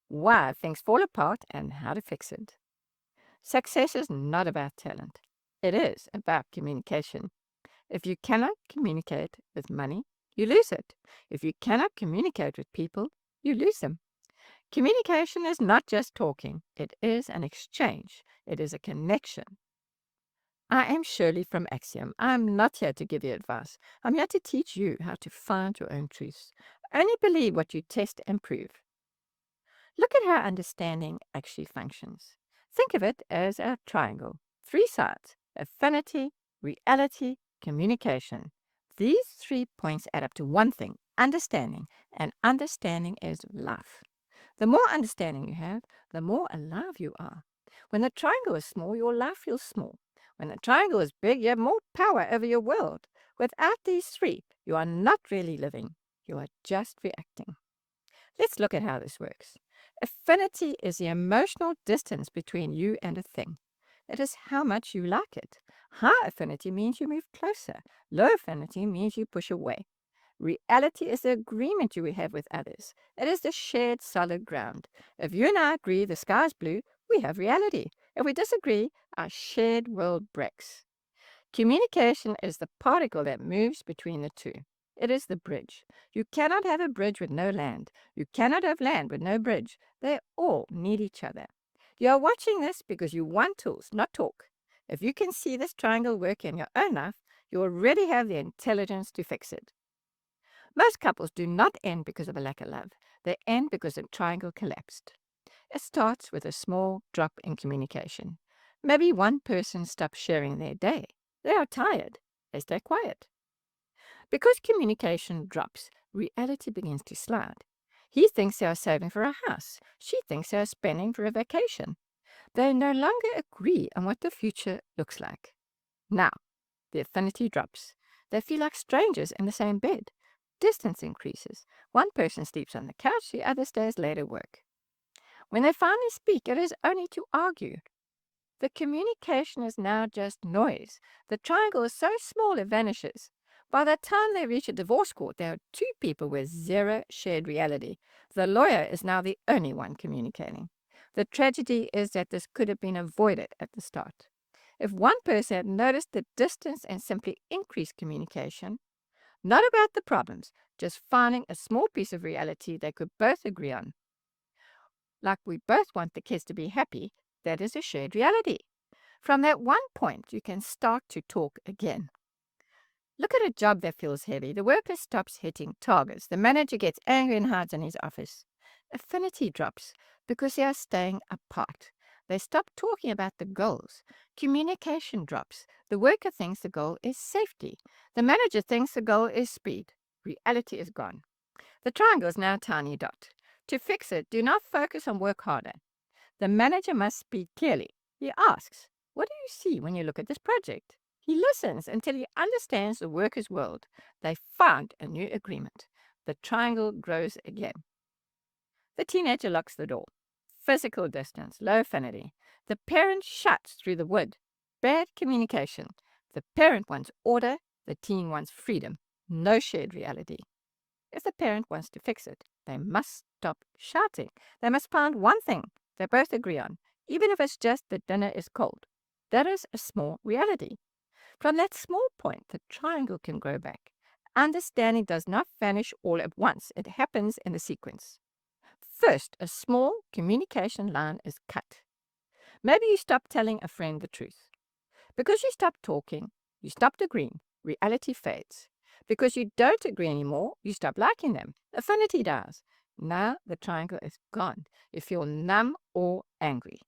why things fall apart, and how to fix it. Success is not about talent, it is about communication. If you cannot communicate with money, you lose it. If you cannot communicate with people, you lose them. Communication is not just talking, it is an exchange, it is a connection. I am Shirley from AXSIOM. I'm not here to give you advice. I'm here to teach you how to find your own truths. Only believe what you test and prove. Look at how understanding actually functions. Think of it as a triangle. Three sides: affinity, reality, communication. These 3 points add up to one thing: understanding. And understanding is life. The more understanding you have, the more alive you are. When the triangle is small, your life feels small. When the triangle is big, you have more power over your world. Without these three, you are not really living. You are just reacting. Let's look at how this works. Affinity is the emotional distance between you and a thing. It is how much you like it. High affinity means you move closer. Low affinity means you push away. Reality is the agreement you have with others. It is the shared solid ground. If you and I agree the sky is blue, we have reality. If we disagree, our shared world breaks. Communication is the particle that moves between the two. It is the bridge. You cannot have a bridge with no land. You cannot have land with no bridge. They all need each other. You are watching this because you want tools, not talk. If you can see this triangle work in your own life, you already have the intelligence to fix it. Most couples do not end because of a lack of love. They end because the triangle collapsed. It starts with a small drop in communication. Maybe one person stops sharing their day. They are tired. They stay quiet. Because communication drops, reality begins to slide. He thinks they are saving for a house. She thinks they are spending for a vacation. They no longer agree on what the future looks like. Now, the affinity drops. They feel like strangers in the same bed. Distance increases. One person sleeps on the couch, the other stays late at work. When they finally speak, it is only to argue. The communication is now just noise. The triangle is so small it vanishes. By the time they reach a divorce court, there are two people with zero shared reality. The lawyer is now the only one communicating. The tragedy is that this could have been avoided at the start. If one person had noticed the distance and simply increased communication, not about the problems, just finding a small piece of reality they could both agree on. Like we both want the kids to be happy, that is a shared reality. From that one point, you can start to talk again. Look at a job that feels heavy. The worker stops hitting targets. The manager gets angry and hides in his office. Affinity drops because they are staying apart. They stop talking about the goals. Communication drops. The worker thinks the goal is safety. The manager thinks the goal is speed. Reality is gone. The triangle is now a tiny dot. To fix it, do not focus on work harder. The manager must speak clearly. He asks, "What do you see when you look at this project?" He listens until he understands the worker's world. They found a new agreement. The triangle grows again. The teenager locks the door. Physical distance, low affinity. The parent shuts through the wood. Bad communication. The parent wants order. The teen wants freedom. No shared reality. If the parent wants to fix it, they must stop shouting. They must find one thing they both agree on, even if it's just that dinner is cold. That is a small reality. From that small point, the triangle can grow back. Understanding does not vanish all at once, it happens in a sequence. First, a small communication line is cut. Maybe you stop telling a friend the truth. Because you stop talking, you stopped agreeing, reality fades. Because you don't agree anymore, you stop liking them. Affinity dies. Now the triangle is gone. You feel numb or angry.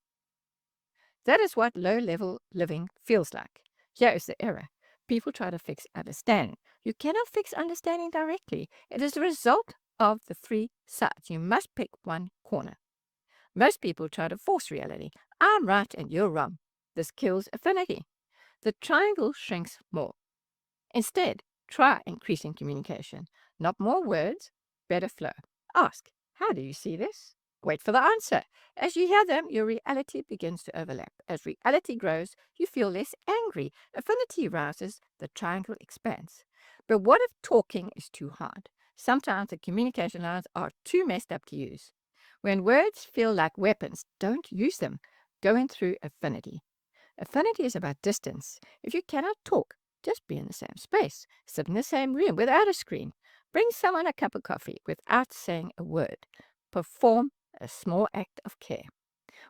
That is what low-level living feels like. Here is the error. People try to fix understanding. You cannot fix understanding directly. It is the result of the three sides. You must pick one corner. Most people try to force reality. I'm right and you're wrong. This kills affinity. The triangle shrinks more. Instead, try increasing communication. Not more words, better flow. Ask, how do you see this? Wait for the answer. As you hear them, your reality begins to overlap. As reality grows, you feel less angry. Affinity rises, the triangle expands. But what if talking is too hard? Sometimes the communication lines are too messed up to use. When words feel like weapons, don't use them. Go in through affinity. Affinity is about distance. If you cannot talk, just be in the same space. Sit in the same room without a screen. Bring someone a cup of coffee without saying a word. Perform a small act of care.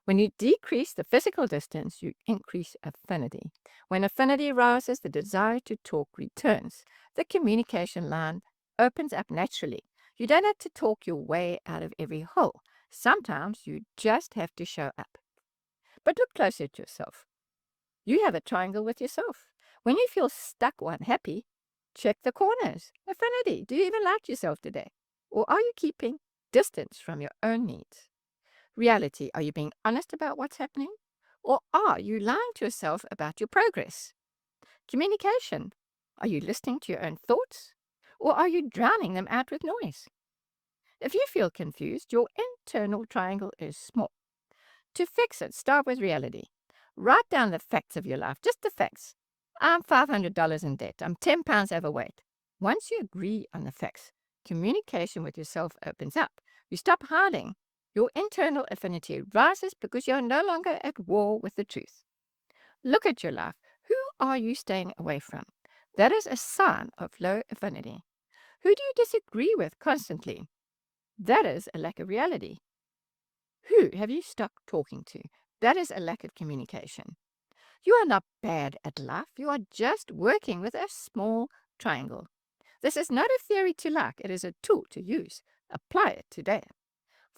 When you decrease the physical distance, you increase affinity. When affinity rises, the desire to talk returns. The communication line opens up naturally. You don't have to talk your way out of every hole. Sometimes you just have to show up. But look closer at yourself. You have a triangle with yourself. When you feel stuck or unhappy, check the corners. Affinity. Do you even like yourself today? Or are you keeping distance from your own needs? Reality. Are you being honest about what's happening? Or are you lying to yourself about your progress? Communication. Are you listening to your own thoughts? Or are you drowning them out with noise? If you feel confused, your internal triangle is small. To fix it, start with reality. Write down the facts of your life, just the facts. I'm $500 in debt. I'm 10 pounds overweight. Once you agree on the facts, communication with yourself opens up. You stop hiding. Your internal affinity rises because you're no longer at war with the truth. Look at your life. Who are you staying away from? That is a sign of low affinity. Who do you disagree with constantly? That is a lack of reality. Who have you stopped talking to? That is a lack of communication. You are not bad at life. You are just working with a small triangle. This is not a theory to like. It is a tool to use. Apply it today.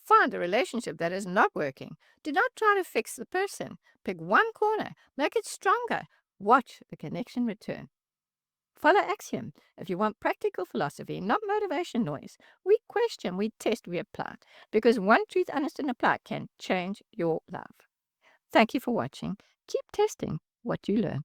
Find a relationship that is not working. Do not try to fix the person. Pick one corner. Make it stronger. Watch the connection return. Follow AXSIOM. If you want practical philosophy, not motivation noise, we question, we test, we apply. Because one truth, honest, and apply can change your life. Thank you for watching. Keep testing what you learn.